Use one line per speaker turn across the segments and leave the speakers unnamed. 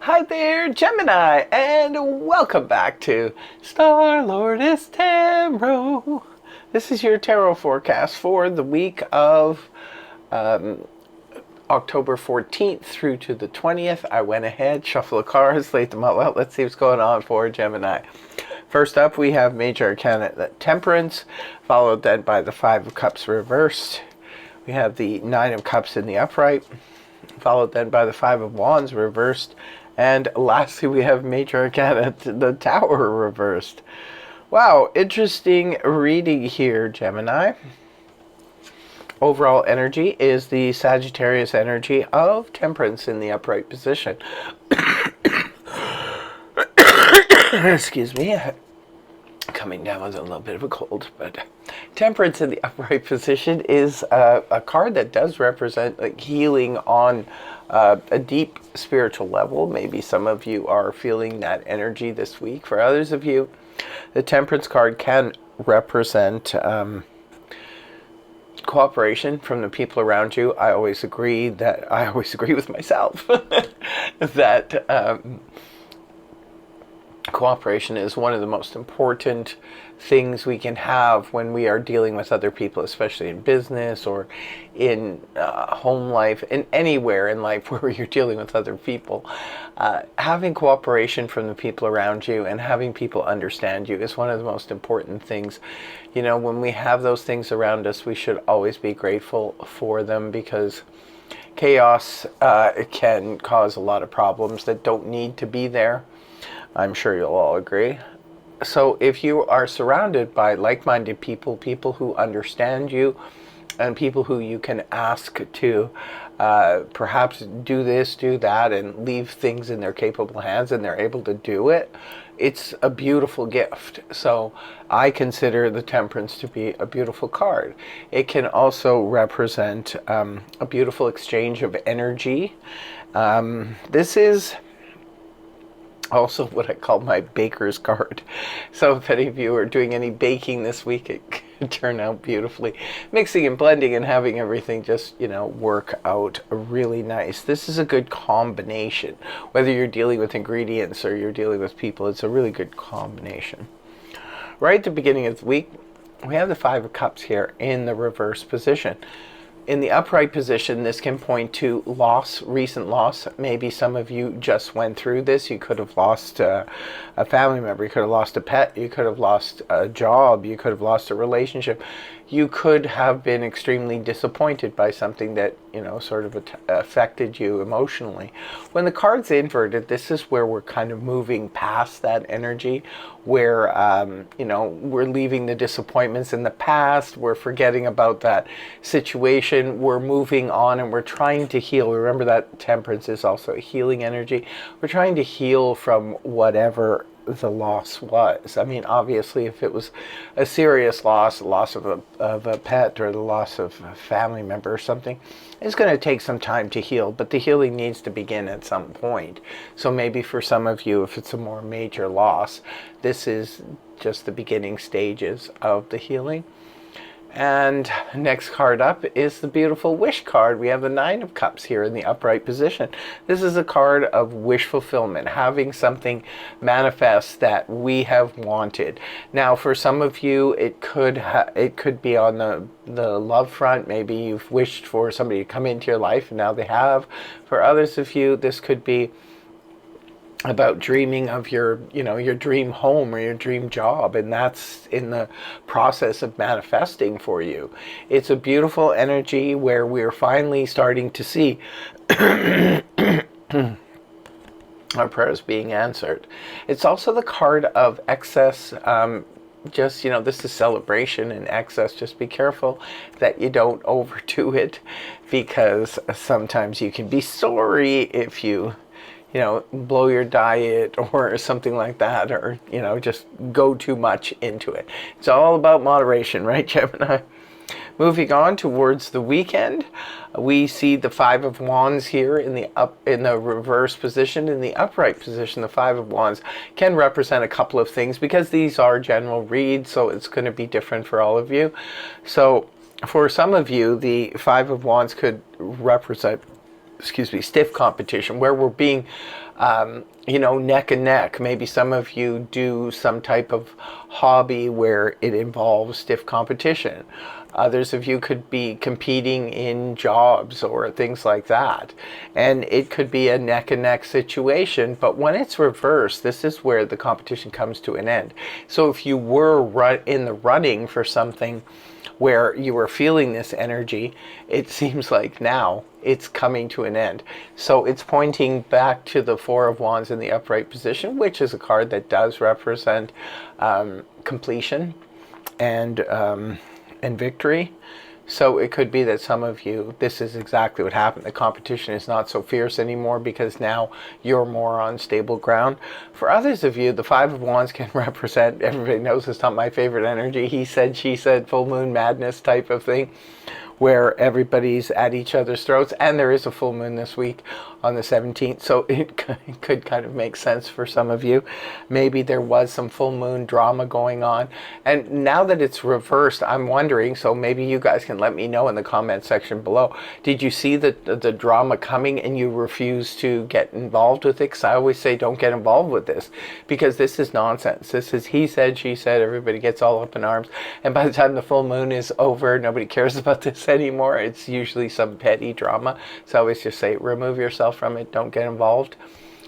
Hi there, Gemini, and welcome back to Star Lordess Tarot. This is your tarot forecast for the week of October 14th through to the 20th. I went ahead, shuffled the cards, laid them out. Well, let's see what's going on for Gemini. First up, we have Major Arcana, the Temperance, followed then by the Five of Cups reversed. We have the Nine of Cups in the upright, followed then by the Five of Wands reversed. And lastly, we have Major Arcana, the Tower reversed. Wow, interesting reading here, Gemini. Overall energy is the Sagittarius energy of Temperance in the upright position. Excuse me. Coming down with a little bit of a cold, but Temperance in the upright position is a card that does represent like healing on a deep spiritual level. Maybe some of you are feeling that energy this week. For others of you, the Temperance card can represent cooperation from the people around you. I always agree with myself that cooperation is one of the most important things we can have when we are dealing with other people, especially in business or in home life, and anywhere in life where you're dealing with other people. Having cooperation from the people around you and having people understand you is one of the most important things. You know, when we have those things around us, we should always be grateful for them, because chaos can cause a lot of problems that don't need to be there. I'm sure you'll all agree. So if you are surrounded by like-minded people, people who understand you, and people who you can ask to perhaps do this, do that, and leave things in their capable hands, and they're able to do it, it's a beautiful gift. So I consider the Temperance to be a beautiful card. It can also represent a beautiful exchange of energy. This is also what I call my baker's card. So if any of you are doing any baking this week, it could turn out beautifully. Mixing and blending and having everything just, work out really nice. This is a good combination. Whether you're dealing with ingredients or you're dealing with people, it's a really good combination. Right at the beginning of the week, we have the Five of Cups here in the reverse position. In the upright position, this can point to loss, recent loss. Maybe some of you just went through this. You could have lost a family member. You could have lost a pet. You could have lost a job. You could have lost a relationship. You could have been extremely disappointed by something that, sort of affected you emotionally. When the card's inverted, this is where we're kind of moving past that energy, where, we're leaving the disappointments in the past. We're forgetting about that situation. We're moving on and we're trying to heal. Remember that Temperance is also a healing energy. We're trying to heal from whatever the loss was. I mean, obviously, if it was a serious loss, the loss of a pet or the loss of a family member or something, it's going to take some time to heal, but the healing needs to begin at some point. So maybe for some of you, if it's a more major loss, this is just the beginning stages of the healing. And next card up is the beautiful Wish card. We have the Nine of Cups here in the upright position. This is a card of wish fulfillment, having something manifest that we have wanted. Now, for some of you, it could be on the love front. Maybe you've wished for somebody to come into your life and now they have. For others of you, this could be about dreaming of your dream home or your dream job, and that's in the process of manifesting for you. It's a beautiful energy where we're finally starting to see our prayers being answered. It's also the card of excess. This is celebration and excess. Just be careful that you don't overdo it, because sometimes you can be sorry if you blow your diet or something like that, or, just go too much into it. It's all about moderation, right, Gemini? Moving on towards the weekend, we see the Five of Wands here in the reverse position. In the upright position, the Five of Wands can represent a couple of things, because these are general reads, so it's going to be different for all of you. So for some of you, the Five of Wands could represent excuse me, stiff competition, where we're being, you know, neck and neck. Maybe some of you do some type of hobby where it involves stiff competition. Others of you could be competing in jobs or things like that. And it could be a neck and neck situation, but when it's reversed, this is where the competition comes to an end. So if you were in the running for something where you were feeling this energy, it seems like now it's coming to an end. So it's pointing back to the Four of Wands in the upright position, which is a card that does represent completion and victory. So it could be that some of you, this is exactly what happened. The competition is not so fierce anymore because now you're more on stable ground. For others of you, the Five of Wands can represent, everybody knows it's not my favorite energy, he said, she said, full moon madness type of thing, where everybody's at each other's throats. And there is a full moon this week on the 17th, so it could kind of make sense for some of you. Maybe there was some full moon drama going on, and now that it's reversed, I'm wondering, so maybe you guys can let me know in the comment section below, did you see the drama coming and you refuse to get involved with it? Because I always say don't get involved with this, because this is nonsense. This is he said, she said, everybody gets all up in arms, and by the time the full moon is over, nobody cares about this anymore. It's usually some petty drama. So I always just say remove yourself from it, don't get involved.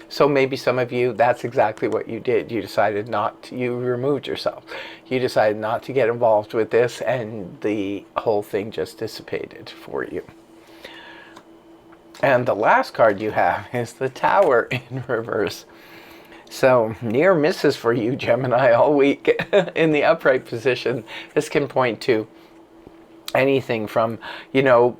So maybe some of you, that's exactly what you did. You decided not to, you removed yourself. You decided not to get involved with this, and the whole thing just dissipated for you. And the last card you have is the Tower in reverse. So near misses for you, Gemini, all week in the upright position. This can point to anything from, you know,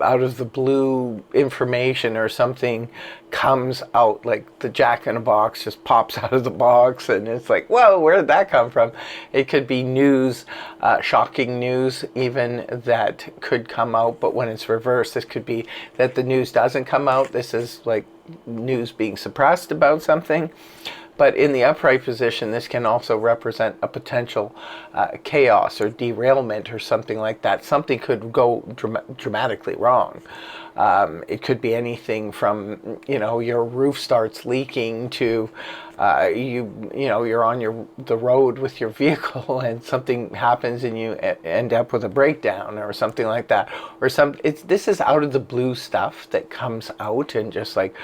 out of the blue information, or something comes out, like the Jack in a Box just pops out of the box, and it's like, whoa, where did that come from? It could be news, shocking news even, that could come out, but when it's reversed, this could be that the news doesn't come out. This is like news being suppressed about something. But in the upright position, this can also represent a potential chaos or derailment or something like that. Something could go dramatically wrong. It could be anything from, you know, your roof starts leaking to you know, you're on the road with your vehicle and something happens and you end up with a breakdown or something like that. Or this is out of the blue stuff that comes out, and just like,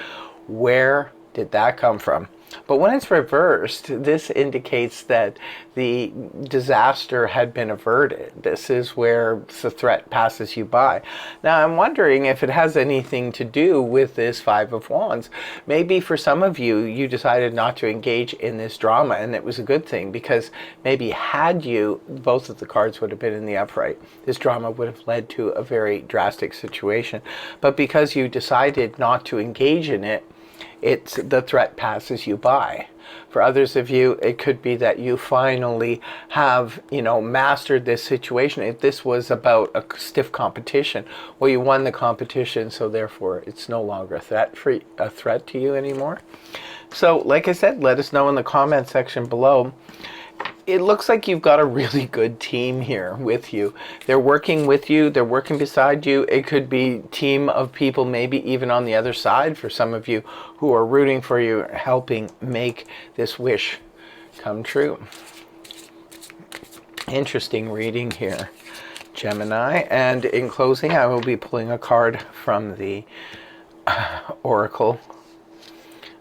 where did that come from? But when it's reversed, this indicates that the disaster had been averted. This is where the threat passes you by. Now, I'm wondering if it has anything to do with this Five of Wands. Maybe for some of you, you decided not to engage in this drama, and it was a good thing, because maybe had you, both of the cards would have been in the upright. This drama would have led to a very drastic situation. But because you decided not to engage in it, the threat passes you by. For others of you, it could be that you finally have, you know, mastered this situation. If this was about a stiff competition, well, you won the competition, so therefore it's no longer a threat to you anymore. So, like I said, let us know in the comment section below. It looks like you've got a really good team here with you. They're working with you. They're working beside you. It could be a team of people, maybe even on the other side for some of you, who are rooting for you, helping make this wish come true. Interesting reading here, Gemini. And in closing, I will be pulling a card from the Oracle.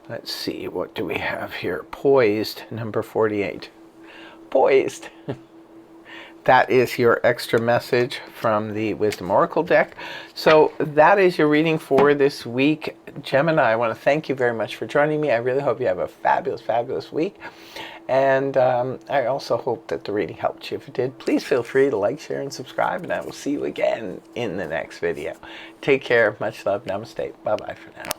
Let's see, what do we have here? Poised, number 48. Poised. That is your extra message from the Wisdom Oracle deck. So that is your reading for this week, Gemini. I want to thank you very much for joining me. I really hope you have a fabulous, fabulous week. And I also hope that the reading helped you. If it did, please feel free to like, share, and subscribe. And I will see you again in the next video. Take care. Much love. Namaste. Bye-bye for now.